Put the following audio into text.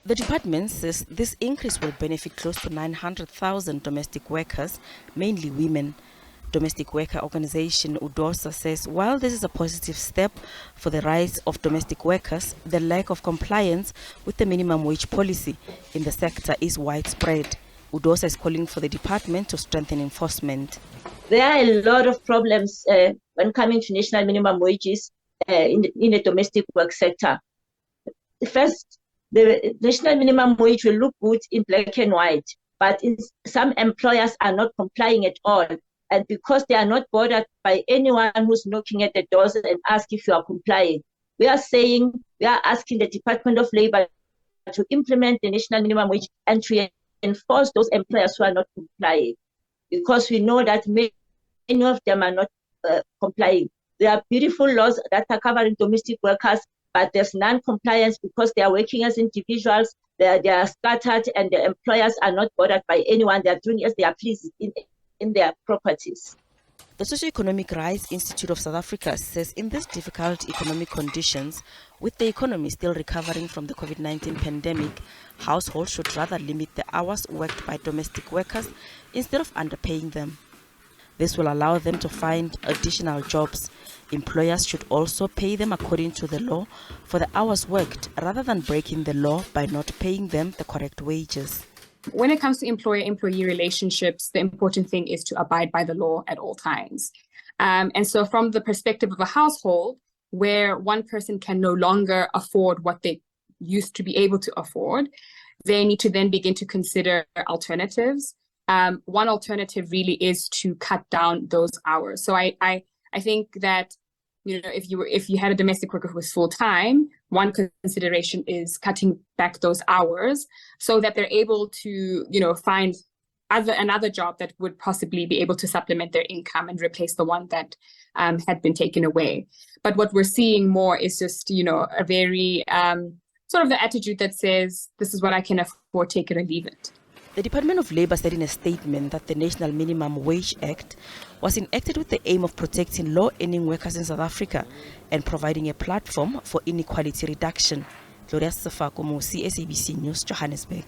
The department says this increase will benefit close to 900,000 domestic workers, mainly women. Domestic worker organization UDOSA says while this is a positive step for the rights of domestic workers, the lack of compliance with the minimum wage policy in the sector is widespread. UDOSA is calling for the department to strengthen enforcement. There are a lot of problems when coming to national minimum wages in the domestic work sector. First, the national minimum wage will look good in black and white, but some employers are not complying at all. And because they are not bothered by anyone who's knocking at the doors and ask if you are complying, we are asking the Department of Labor to implement the national minimum wage and to enforce those employers who are not complying, because we know that many of them are not complying. There are beautiful laws that are covering domestic workers, but there's non-compliance because they are working as individuals, they are scattered, and the employers are not bothered by anyone. They are doing as they are pleased in their properties. The Socioeconomic Rights Institute of South Africa says in these difficult economic conditions, with the economy still recovering from the COVID-19 pandemic, households should rather limit the hours worked by domestic workers instead of underpaying them. This will allow them to find additional jobs. Employers should also pay them according to the law for the hours worked, rather than breaking the law by not paying them the correct wages. When it comes to employer-employee relationships, the important thing is to abide by the law at all times. And so from the perspective of a household where one person can no longer afford what they used to be able to afford, they need to then begin to consider alternatives. One alternative really is to cut down those hours. So I think that, you know, if you had a domestic worker who was full-time, one consideration is cutting back those hours so that they're able to, you know, find another job that would possibly be able to supplement their income and replace the one that had been taken away. But what we're seeing more is just, you know, a very sort of the attitude that says, this is what I can afford, take it or leave it. The Department of Labor said in a statement that the National Minimum Wage Act was enacted with the aim of protecting low-earning workers in South Africa and providing a platform for inequality reduction. Gloria Sefako, SABC News, Johannesburg.